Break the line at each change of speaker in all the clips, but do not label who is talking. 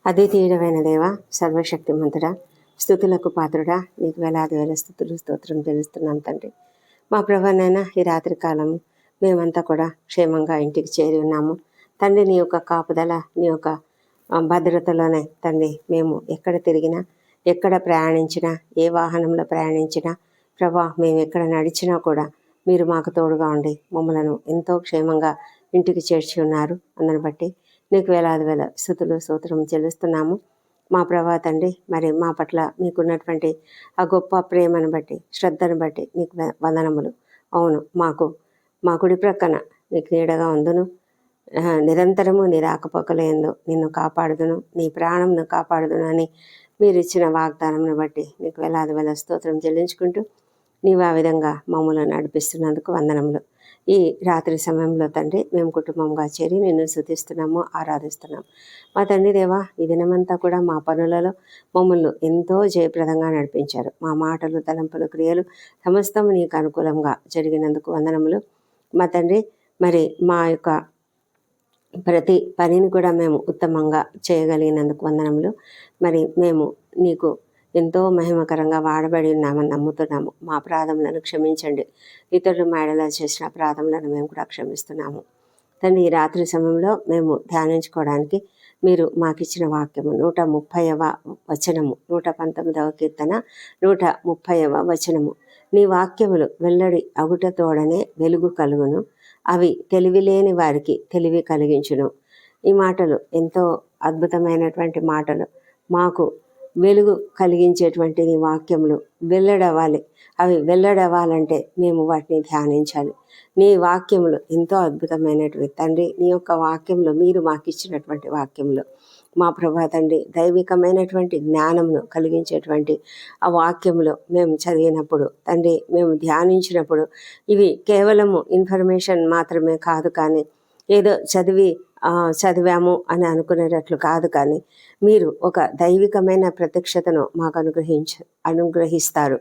అద్వితీయుడమైన దేవ, సర్వశక్తిమంతుడా, స్థుతులకు పాత్రుడా, నీకు వేలాది వేల స్థుతులు స్తోత్రం తెలుస్తున్నాం తండ్రి. మా ప్రభానైనా ఈ రాత్రి కాలము మేమంతా కూడా క్షేమంగా ఇంటికి చేరి ఉన్నాము తండ్రి. నీ యొక్క కాపుదల, నీ యొక్క భద్రతలోనే తండ్రి మేము ఎక్కడ తిరిగినా, ఎక్కడ ప్రయాణించినా, ఏ వాహనంలో ప్రయాణించినా ప్రభా, మేము ఎక్కడ నడిచినా కూడా మీరు మాకు తోడుగా ఉండి మమ్మలను ఎంతో క్షేమంగా ఇంటికి చేర్చి ఉన్నారు. అందుని బట్టి నీకు వేలాది వేల స్థుతులు స్తోత్రం చెల్లిస్తున్నాము మా ప్రభా తండ్రి. మరి మా పట్ల మీకున్నటువంటి ఆ గొప్ప ప్రేమను బట్టి, శ్రద్ధను బట్టి నీకు వందనములు. అవును, మా కుడి ప్రక్కన నీకు నీడగా ఉందును, నిరంతరము నీ రాకపోకలేందు నిన్ను కాపాడుదును, నీ ప్రాణంను కాపాడుదును అని మీరు ఇచ్చిన వాగ్దానంను బట్టి నీకు వేలాది వేల స్తోత్రం చెల్లించుకుంటూ నీవు ఆ విధంగా మమ్మల్ని నడిపిస్తున్నందుకు వందనములు. ఈ రాత్రి సమయంలో తండ్రి మేము కుటుంబంగా చేరి నిన్ను స్తుతిస్తున్నాము, ఆరాధిస్తున్నాము. మా తండ్రి దేవా, ఈ దినమంతా కూడా మా పనులలో మమ్మల్ని ఎంతో జయప్రదంగా నడిపించారు. మా మాటలు, తలంపులు, క్రియలు సమస్తము నీకు అనుకూలంగా జరిగినందుకు వందనములు. మా తండ్రి, మరి మా యొక్క ప్రతి పనిని కూడా మేము ఉత్తమంగా చేయగలిగినందుకు వందనములు. మరి మేము నీకు ఎంతో మహిమకరంగా వాడబడి ఉన్నామని నమ్ముతున్నాము. మా అపరాధములను క్షమించండి. ఇతరులు మేడలా చేసిన అపరాధములను మేము కూడా క్షమిస్తున్నాము తండ్రి. ఈ రాత్రి సమయంలో మేము ధ్యానించుకోవడానికి మీరు మాకిచ్చిన వాక్యము 130వ వచనము, 119వ కీర్తన 130వ వచనము. నీ వాక్యములు వెల్లడి అగుట తోడనే వెలుగు కలుగును, అవి తెలివిలేని వారికి తెలివి కలిగించును. ఈ మాటలు ఎంతో అద్భుతమైనటువంటి మాటలు. మాకు వెలుగు కలిగించేటువంటి నీ వాక్యములు వెల్లడవ్వాలి. అవి వెల్లడవ్వాలంటే మేము వాటిని ధ్యానించాలి. నీ వాక్యములు ఎంతో అద్భుతమైనటువంటి తండ్రి. నీ యొక్క వాక్యంలో మీరు మాకు ఇచ్చినటువంటి వాక్యంలో మా ప్రభా తండ్రి, దైవికమైనటువంటి జ్ఞానమును కలిగించేటువంటి ఆ వాక్యములో మేము చదివినప్పుడు తండ్రి, మేము ధ్యానించినప్పుడు ఇవి కేవలము ఇన్ఫర్మేషన్ మాత్రమే కాదు, కానీ ఏదో చదివాము అని అనుకునేటట్లు కాదు, కానీ మీరు ఒక దైవికమైన ప్రత్యక్షతను మాకు అనుగ్రహిస్తారు.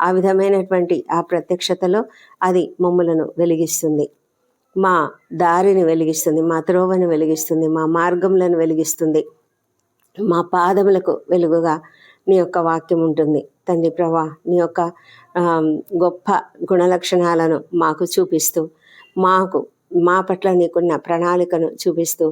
ఆ విధమైనటువంటి ఆ ప్రత్యక్షతలో అది మమ్మలను వెలిగిస్తుంది, మా దారిని వెలిగిస్తుంది, మా త్రోవని వెలిగిస్తుంది, మా మార్గములను వెలిగిస్తుంది, మా పాదములకు వెలుగుగా నీ యొక్క వాక్యం ఉంటుంది తండ్రి ప్రభా. నీ యొక్క గొప్ప గుణలక్షణాలను మాకు చూపిస్తూ, మా పట్ల నీకున్న ప్రణాళికను చూపిస్తూ,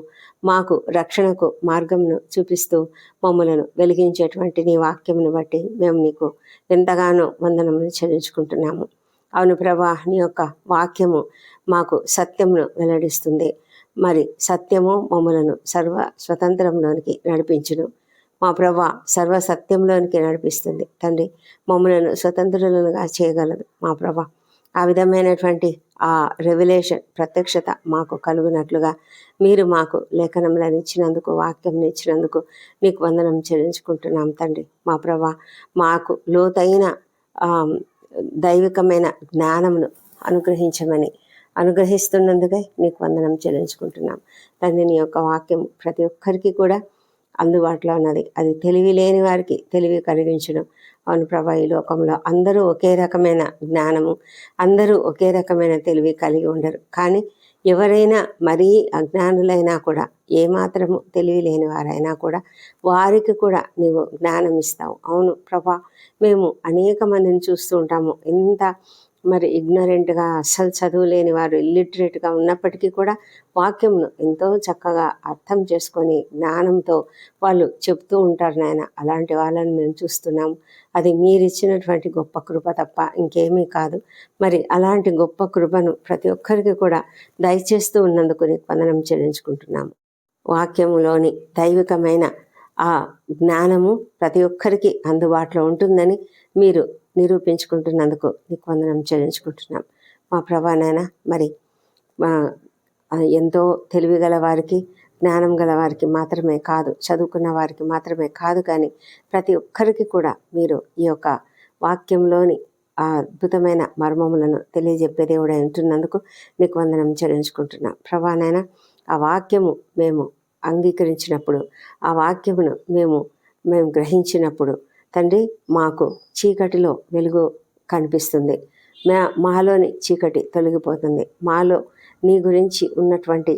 మాకు రక్షణకు మార్గంను చూపిస్తూ మమ్మలను వెలిగించేటువంటి నీ వాక్యమును బట్టి మేము నీకు ఎంతగానో వందనములు చెల్లించుకుంటున్నాము. అవును ప్రభా, నీ యొక్క వాక్యము మాకు సత్యమును వెల్లడిస్తుంది. మరి సత్యము మమ్మలను సర్వ స్వతంత్రంలోనికి నడిపించును. మా ప్రభా సర్వ సత్యంలోనికి నడిపిస్తుంది తండ్రి. మమ్మలను స్వతంత్రులుగా చేయగలదు మా ప్రభా. ఆ విధమైనటువంటి ఆ రెవల్యూషన్, ప్రత్యక్షత మాకు కలుగునట్లుగా మీరు మాకు లేఖనములను ఇచ్చినందుకు, వాక్యం ఇచ్చినందుకు నీకు వందనం చెల్లించుకుంటున్నాం తండ్రి. మా ప్రభా, మాకు లోతైన దైవికమైన జ్ఞానమును అనుగ్రహిస్తున్నందుకే నీకు వందనం చెల్లించుకుంటున్నాం తండ్రి. నీ యొక్క వాక్యం ప్రతి ఒక్కరికి కూడా అందుబాటులో ఉన్నది. అది తెలివి లేని వారికి తెలివి కలిగించడం. అవును ప్రభా, ఈ లోకంలో అందరూ ఒకే రకమైన జ్ఞానము, అందరూ ఒకే రకమైన తెలివి కలిగి ఉండరు. కానీ ఎవరైనా మరీ అజ్ఞానులైనా కూడా, ఏమాత్రము తెలివి లేని వారైనా కూడా వారికి కూడా నీవు జ్ఞానం ఇస్తావు. అవును ప్రభా, మేము అనేక మందిని చూస్తూ ఉంటాము. ఎంత మరి ఇగ్నరెంట్గా, అస్సలు చదువు లేని వారు, ఇల్లిటరేట్గా ఉన్నప్పటికీ కూడా వాక్యంను ఎంతో చక్కగా అర్థం చేసుకొని జ్ఞానంతో వాళ్ళు చెప్తూ ఉంటారు నాయన. అలాంటి వాళ్ళని మేము చూస్తున్నాము. అది మీరిచ్చినటువంటి గొప్ప కృప తప్ప ఇంకేమీ కాదు. మరి అలాంటి గొప్ప కృపను ప్రతి ఒక్కరికి కూడా దయచేస్తూ ఉన్నందుకు నీకు వందనం చెల్లించుకుంటున్నాము. వాక్యములోని దైవికమైన ఆ జ్ఞానము ప్రతి ఒక్కరికి అందుబాటులో ఉంటుందని మీరు నిరూపించుకుంటున్నందుకు నీకు వందనం చెల్లించుకుంటున్నాం మా ప్రభానైనా. మరి ఎంతో తెలివి గల వారికి, జ్ఞానం గల వారికి మాత్రమే కాదు, చదువుకున్న వారికి మాత్రమే కాదు, కానీ ప్రతి ఒక్కరికి కూడా మీరు ఈ యొక్క వాక్యంలోని ఆ అద్భుతమైన మర్మములను తెలియజెప్పే దేవుడై ఉంటున్నందుకు నీకు వందనం చెల్లించుకుంటున్నాం ప్రభానైనా. ఆ వాక్యము మేము అంగీకరించినప్పుడు, ఆ వాక్యమును మేము గ్రహించినప్పుడు తండ్రి, మాకు చీకటిలో వెలుగు కనిపిస్తుంది. మాలోని చీకటి తొలగిపోతుంది. మాలో నీ గురించి ఉన్నటువంటి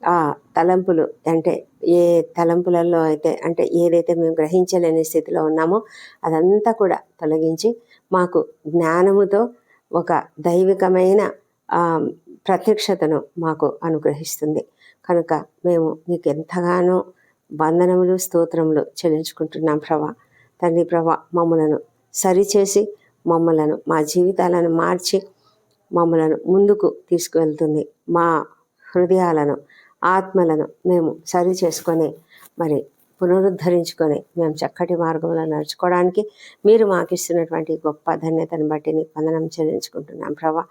ఆ తలంపులు అంటే ఏ తలంపులలో అయితే అంటే ఏదైతే మేము గ్రహించలేని స్థితిలో ఉన్నామో అదంతా కూడా తొలగించి మాకు జ్ఞానముతో ఒక దైవికమైన ఆ, ప్రత్యక్షతను మాకు అనుగ్రహిస్తుంది. కనుక మేము నీకు ఎంతగానో వందనములు స్తోత్రములు చెల్లించుకుంటున్నాం ప్రభా. తండ్రి ప్రభా, మమ్మలను సరిచేసి మమ్మలను మా జీవితాలను మార్చి మమ్మలను ముందుకు తీసుకువెళ్తుంది. మా హృదయాలను ఆత్మలను మేము సరి చేసుకొని మరి పునరుద్ధరించుకొని మేము చక్కటి మార్గంలో నడుచుకోవడానికి మీరు మాకు ఇస్తున్నటువంటి గొప్ప ధన్యతను బట్టి నీకు వందనం చెల్లించుకుంటున్నాం ప్రభా.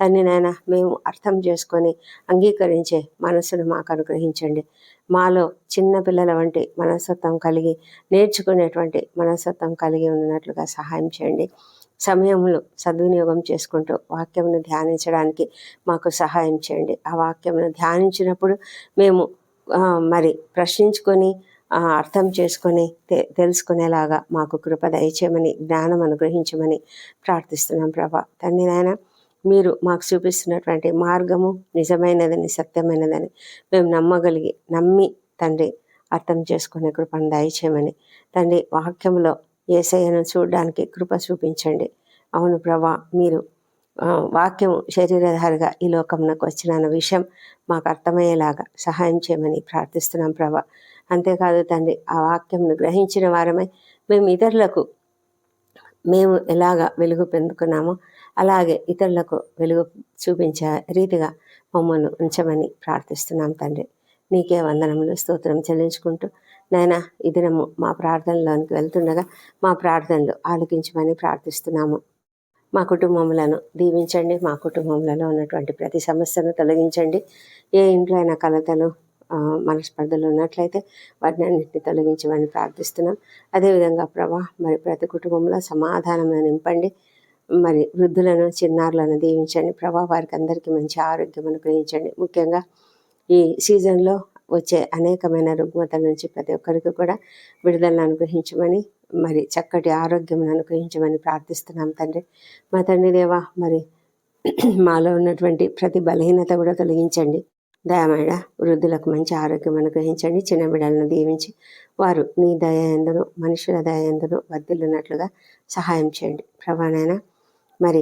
తండ్రి నాయన, మేము అర్థం చేసుకొని అంగీకరించే మనసును మాకు అనుగ్రహించండి. మాలో చిన్న పిల్లల వంటి మనస్తత్వం కలిగి నేర్చుకునేటువంటి మనస్తత్వం కలిగి ఉన్నట్లుగా సహాయం చేయండి. సమయములు సద్వినియోగం చేసుకుంటూ వాక్యమును ధ్యానించడానికి మాకు సహాయం చేయండి. ఆ వాక్యమును ధ్యానించినప్పుడు మేము మరి ప్రశ్నించుకొని అర్థం చేసుకొని తెలుసుకునేలాగా మాకు కృప దయచేయమని, జ్ఞానం అనుగ్రహించమని ప్రార్థిస్తున్నాం ప్రభా. తండ్రి నాయన, మీరు మాకు చూపిస్తున్నటువంటి మార్గము నిజమైనదని, సత్యమైనదని మేము నమ్మి తండ్రి అర్థం చేసుకునే కృపను దయచేయమని, తండ్రి వాక్యంలో యేసయ్యను చూడడానికి కృప చూపించండి. అవును ప్రభా, మీరు వాక్యం శరీరధారిగా ఈ లోకమునకు వచ్చిన విషయం మాకు అర్థమయ్యేలాగా సహాయం చేయమని ప్రార్థిస్తున్నాం ప్రభా. అంతేకాదు తండ్రి, ఆ వాక్యంను గ్రహించిన వారమై మేము ఇతరులకు మేము ఎలాగ వెలుగు పొందుకున్నామో అలాగే ఇతరులకు వెలుగు చూపించే రీతిగా మమ్మల్ని ఉంచమని ప్రార్థిస్తున్నాం తండ్రి. నీకే వందనములు స్తోత్రం చెల్లించుకుంటూ నాయన, ఈ దినము మా ప్రార్థనలోనికి వెళ్తుండగా మా ప్రార్థనలు ఆలకించమని ప్రార్థిస్తున్నాము. మా కుటుంబములను దీవించండి. మా కుటుంబంలో ఉన్నటువంటి ప్రతి సమస్యను తొలగించండి. ఏ ఇంట్లో అయినా కలతలు మనస్పర్ధలు ఉన్నట్లయితే వాటిని అన్నింటినీ తొలగించమని ప్రార్థిస్తున్నాం. అదేవిధంగా ప్రభా, మరి ప్రతి కుటుంబంలో సమాధానం నింపండి. మరి వృద్ధులను చిన్నారులను దీవించండి ప్రభా. వారికి అందరికీ మంచి ఆరోగ్యం అనుగ్రహించండి. ముఖ్యంగా ఈ సీజన్లో వచ్చే అనేకమైన రుగ్మతల నుంచి ప్రతి ఒక్కరికి కూడా విడుదలను అనుగ్రహించమని, మరి చక్కటి ఆరోగ్యం అనుగ్రహించమని ప్రార్థిస్తున్నాం తండ్రి. మా తండ్రి దేవా, మరి మాలో ఉన్నటువంటి ప్రతి బలహీనత కూడా తొలగించండి. దయమేడ వృద్ధులకు మంచి ఆరోగ్యం అనుగ్రహించండి. చిన్న బిడ్డలను దీవించి వారు నీ దయ యందును మనుషుల దయ యందును వర్ధిల్లున్నట్లుగా సహాయం చేయండి ప్రభానైనా. మరి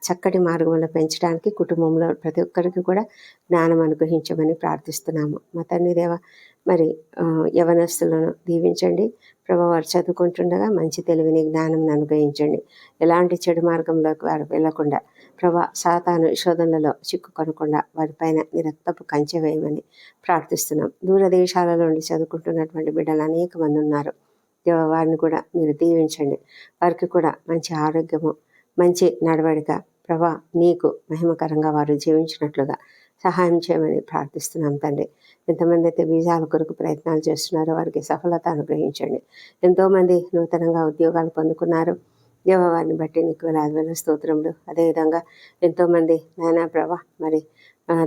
చక్కటి మార్గంలో పెంచడానికి కుటుంబంలో ప్రతి ఒక్కరికి కూడా జ్ఞానం అనుగ్రహించమని ప్రార్థిస్తున్నాము. మా తండ్రి దేవ, మరి యవనస్తులను దీవించండి ప్రభా. వారు చదువుకుంటుండగా మంచి తెలివిని జ్ఞానం అనుగ్రహించండి. ఎలాంటి చెడు మార్గంలోకి వారు వెళ్లకుండా ప్రభా, సాతాను శోధనలలో చిక్కుకొనకుండా వారిపైన నీ రక్తపు కంచె వేయమని ప్రార్థిస్తున్నాం. దూరదేశాల నుండి చదువుకుంటున్నటువంటి బిడ్డలు అనేక మంది ఉన్నారు. వారిని కూడా మీరు దీవించండి. వారికి కూడా మంచి ఆరోగ్యము, మంచి నడవడిక ప్రభా, నీకు మహిమకరంగా వారు జీవించినట్లుగా సహాయం చేయమని ప్రార్థిస్తున్నాం తండ్రి. ఎంతమంది అయితే వీసాల కొరకు ప్రయత్నాలు చేస్తున్నారో వారికి సఫలత అనుగ్రహించండి. ఎంతోమంది నూతనంగా ఉద్యోగాలు పొందుకున్నారు. దేవ, వారిని బట్టి నీకు వేలాది స్తోత్రములు. అదేవిధంగా ఎంతోమంది నాయనా ప్రభా, మరి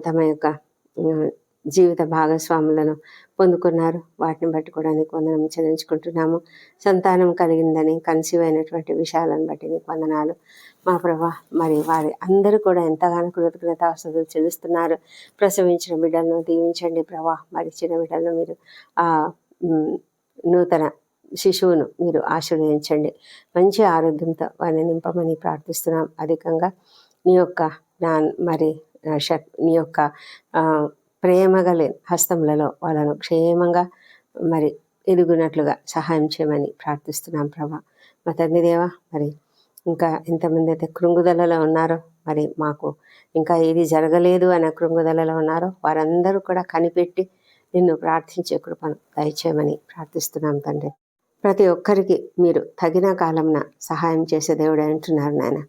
తమ యొక్క జీవిత భాగస్వాములను పొందుకున్నారు. వాటిని బట్టి కూడా నీకు వందనం చెల్లించుకుంటున్నాము. సంతానం కలిగిందని కన్సీవ్ అయినటువంటి విషయాలను బట్టి నీకు వందనాలు మా ప్రభా. మరి వారి అందరూ కూడా ఎంతగానో కృతజ్ఞతాస్తుతులు చెల్లిస్తున్నారు. ప్రసవించిన బిడ్డలను దీవించండి ప్రభా. మరి చిన్న బిడ్డలను మీరు నూతన శిశువును మీరు ఆశీర్వదించండి. మంచి ఆరోగ్యంతో వారిని నింపమని ప్రార్థిస్తున్నాం. అధికంగా నీ యొక్క మరి నీ యొక్క ప్రేమగల హస్తములలో వాళ్ళను క్షేమంగా మరి ఎదుగునట్లుగా సహాయం చేయమని ప్రార్థిస్తున్నాం ప్రభా. మా తండ్రి దేవా, మరి ఇంకా ఎంతమంది అయితే కృంగుదలలో ఉన్నారో, మరి మాకు ఇంకా ఏది జరగలేదు అనే కృంగుదలలో ఉన్నారో వారందరూ కూడా కనిపెట్టి నిన్ను ప్రార్థించే కృపను దయచేయమని ప్రార్థిస్తున్నాం తండ్రి. ప్రతి ఒక్కరికి మీరు తగిన కాలంన సహాయం చేసే దేవుడు అంటున్నారు నాయన.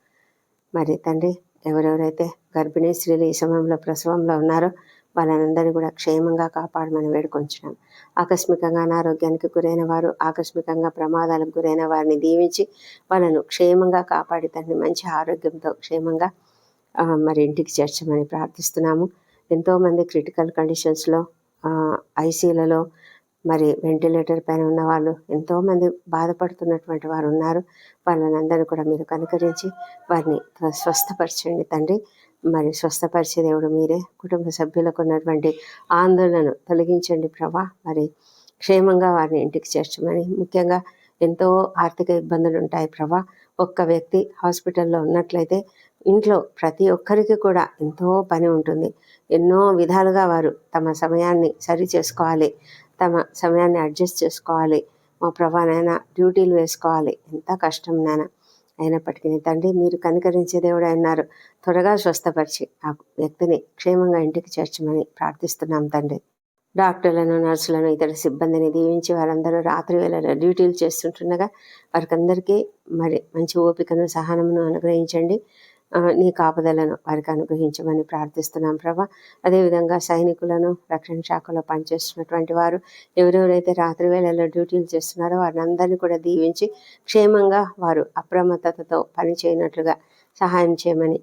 మరి తండ్రి, ఎవరెవరైతే గర్భిణీ స్త్రీలు ఈ సమయంలో ప్రసవంలో ఉన్నారో వాళ్ళందరినీ కూడా క్షేమంగా కాపాడమని వేడుకొంచున్నాం. ఆకస్మికంగా అనారోగ్యానికి గురైన వారు, ఆకస్మికంగా ప్రమాదాలకు గురైన వారిని దీవించి వాళ్ళను క్షేమంగా కాపాడి తండ్రి మంచి ఆరోగ్యంతో క్షేమంగా మరి ఇంటికి చేర్చమని ప్రార్థిస్తున్నాము. ఎంతోమంది క్రిటికల్ కండిషన్స్లో ఐసీలలో మరి వెంటిలేటర్ పైన ఉన్న వాళ్ళు ఎంతోమంది బాధపడుతున్నటువంటి వారు ఉన్నారు. వాళ్ళని అందరూ కూడా మీరు కనుకరించి వారిని స్వస్థపరచండి తండ్రి. మరి స్వస్థపరిచే దేవుడు మీరే. కుటుంబ సభ్యులకు ఉన్నటువంటి ఆందోళనను తొలగించండి ప్రభా. మరి క్షేమంగా వారిని ఇంటికి చేర్చమని, ముఖ్యంగా ఎంతో ఆర్థిక ఇబ్బందులు ఉంటాయి ప్రభా. ఒక్క వ్యక్తి హాస్పిటల్లో ఉన్నట్లయితే ఇంట్లో ప్రతి ఒక్కరికి కూడా ఎంతో పని ఉంటుంది. ఎన్నో విధాలుగా వారు తమ సమయాన్ని సరి చేసుకోవాలి, తమ సమయాన్ని అడ్జస్ట్ చేసుకోవాలి. మా ప్రభా నాయన డ్యూటీలు వేసుకోవాలి, ఎంత కష్టం నాయన. అయినప్పటికీ తండ్రి మీరు కనికరించే దేవుడు అన్నారు. త్వరగా స్వస్థపరిచి ఆ వ్యక్తిని క్షేమంగా ఇంటికి చేర్చమని ప్రార్థిస్తున్నాం తండ్రి. డాక్టర్లను, నర్సులను, ఇతర సిబ్బందిని దీవించి వారందరూ రాత్రి వేళ డ్యూటీలు చేస్తుంటుండగా వారికందరికీ మరి మంచి ఓపికను, సహనమును అనుగ్రహించండి. నీ కాపుదలను వారికి అనుగ్రహించమని ప్రార్థిస్తున్నాం ప్రభా. అదేవిధంగా సైనికులను, రక్షణ శాఖలో పనిచేస్తున్నటువంటి వారు ఎవరెవరైతే రాత్రి వేళల్లో డ్యూటీలు చేస్తున్నారో వారిని అందరినీ కూడా దీవించి క్షేమంగా వారు అప్రమత్తతతో పని చేయనట్లుగా సహాయం చేయమని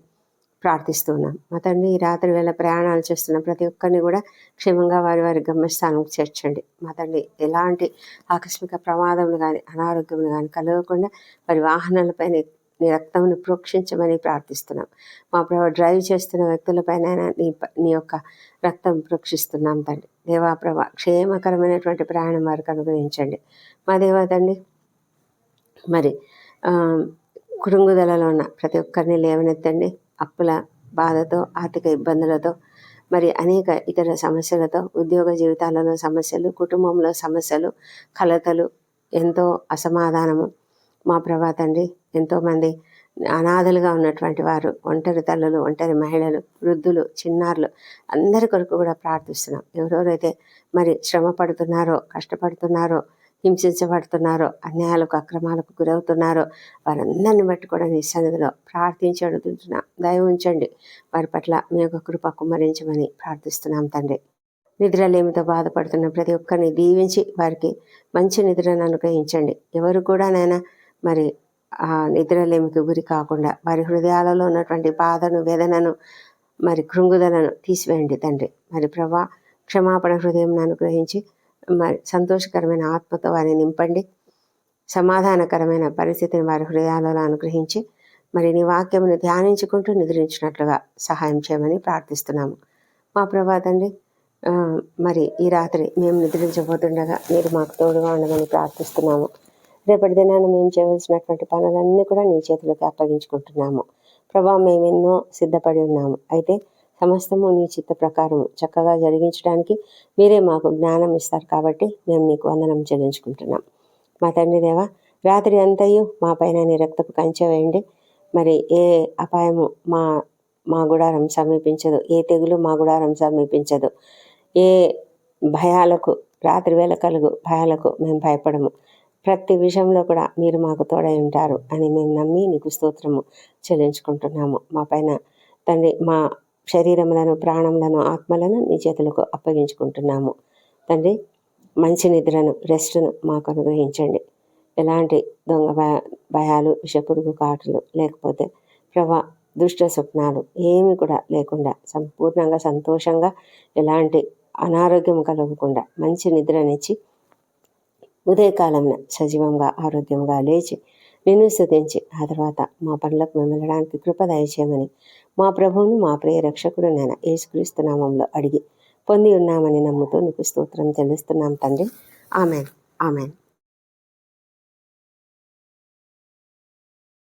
ప్రార్థిస్తున్నాం. మా తండ్రి ఈ రాత్రి వేళ ప్రయాణాలు చేస్తున్న ప్రతి ఒక్కరిని కూడా క్షేమంగా వారి వారి గమ్యస్థానంకి చేర్చండి. మా తండ్రి ఎలాంటి ఆకస్మిక ప్రమాదములు కానీ, అనారోగ్యములు కానీ కలగకుండా వారి వాహనాలపైన నీ రక్తమును ప్రోక్షించమని ప్రార్థిస్తున్నాం. మా ప్రభు డ్రైవ్ చేస్తున్న వ్యక్తులపైన నీ యొక్క రక్తం ప్రోక్షిస్తున్నాం తండ్రి. దేవా ప్రభ క్షేమకరమైనటువంటి ప్రయాణం వారికి అనుగ్రహించండి. మా దేవా తండ్రి మరి కుటుంగుదలలో ఉన్న ప్రతి ఒక్కరిని లేవనెత్తండి. అప్పుల బాధతో, ఆర్థిక ఇబ్బందులతో, మరి అనేక ఇతర సమస్యలతో, ఉద్యోగ జీవితాలలో సమస్యలు, కుటుంబంలో సమస్యలు, కలతలు, ఎంతో అసమాధానము. మా ప్రభా తండ్రి ఎంతోమంది అనాథలుగా ఉన్నటువంటి వారు, ఒంటరి తల్లులు, ఒంటరి మహిళలు, వృద్ధులు, చిన్నారులు అందరి కొరకు కూడా ప్రార్థిస్తున్నాం. ఎవరెవరైతే మరి శ్రమ పడుతున్నారో, కష్టపడుతున్నారో, హింసించబడుతున్నారో, అన్యాయాలకు, అక్రమాలకు గురవుతున్నారో వారందరిని బట్టి కూడా నీ సన్నిధిలో ప్రార్థించి అడుగుతున్నాం. దయ ఉంచండి, వారి పట్ల మీ యొక్క కృప కుమ్మరించమని ప్రార్థిస్తున్నాం తండ్రి. నిద్రలేమితో బాధపడుతున్న ప్రతి ఒక్కరిని దీవించి వారికి మంచి నిద్రను అనుగ్రహించండి. ఎవరు కూడా నైనా మరి ఆ నిద్రలేమికి గురి కాకుండా వారి హృదయాలలో ఉన్నటువంటి బాధను, వేదనను, మరి కృంగుదలను తీసివేయండి తండ్రి. మరి ప్రభా క్షమాపణ హృదయం అనుగ్రహించి మరి సంతోషకరమైన ఆత్మతో వారిని నింపండి. సమాధానకరమైన పరిస్థితిని వారి హృదయాలలో అనుగ్రహించి మరి నీ వాక్యమును ధ్యానించుకుంటూ నిద్రించినట్లుగా సహాయం చేయమని ప్రార్థిస్తున్నాము. మా ప్రభా తండ్రి మరి ఈ రాత్రి మేము నిద్రించబోతుండగా మీరు మాకు తోడుగా ఉండమని ప్రార్థిస్తున్నాము. రేపటి దినాన్ని మేము చేయవలసినటువంటి పనులన్నీ కూడా నీ చేతులకు అప్పగించుకుంటున్నాము. ప్రభా మేము ఎన్నో సిద్ధపడి ఉన్నాము, అయితే సమస్తము నీ చిత్త ప్రకారం చక్కగా జరిగించడానికి మీరే మాకు జ్ఞానం ఇస్తారు. కాబట్టి మేము నీకు వందనం చెల్లించుకుంటున్నాం. మా తండ్రి దేవ, రాత్రి అంతయు మా పైన నీ రక్తపు కంచె వేయండి. మరి ఏ అపాయము మా గుడారం సమీపించదు, ఏ తెగులు మా గుడారం సమీపించదు, ఏ భయాలకు, రాత్రి వేళ కలుగు భయాలకు మేము భయపడము. ప్రతి విషయంలో కూడా మీరు మాకు తోడై ఉంటారు అని మేము నమ్మి నీకు స్తోత్రము చెల్లించుకుంటున్నాము. మా పైన తండ్రి మా శరీరములను, ప్రాణములను, ఆత్మలను నీ చేతులకు అప్పగించుకుంటున్నాము. తండ్రి మంచి నిద్రను, రెస్ట్ను మాకు అనుగ్రహించండి. ఎలాంటి దొంగ భయాలు, విషపురుగు కాటులు, లేకపోతే ప్రభా దుష్ట స్వప్నాలు ఏమి కూడా లేకుండా సంపూర్ణంగా సంతోషంగా, ఎలాంటి అనారోగ్యం కలగకుండా మంచి నిద్రనిచ్చి ఉదయకాలంలో సజీవంగా, ఆరోగ్యంగా లేచి నిన్ను స్తుతించి ఆ తర్వాత మా పనులకు మేము వెళ్ళడానికి కృప దయచేయమని మా ప్రభువును, మా ప్రియ రక్షకుడు నేను యేసుక్రీస్తు నామంలో అడిగి పొంది ఉన్నామని నమ్ముతూ నీకు స్తోత్రం చెల్లిస్తున్నాం తండ్రి. Amen, amen.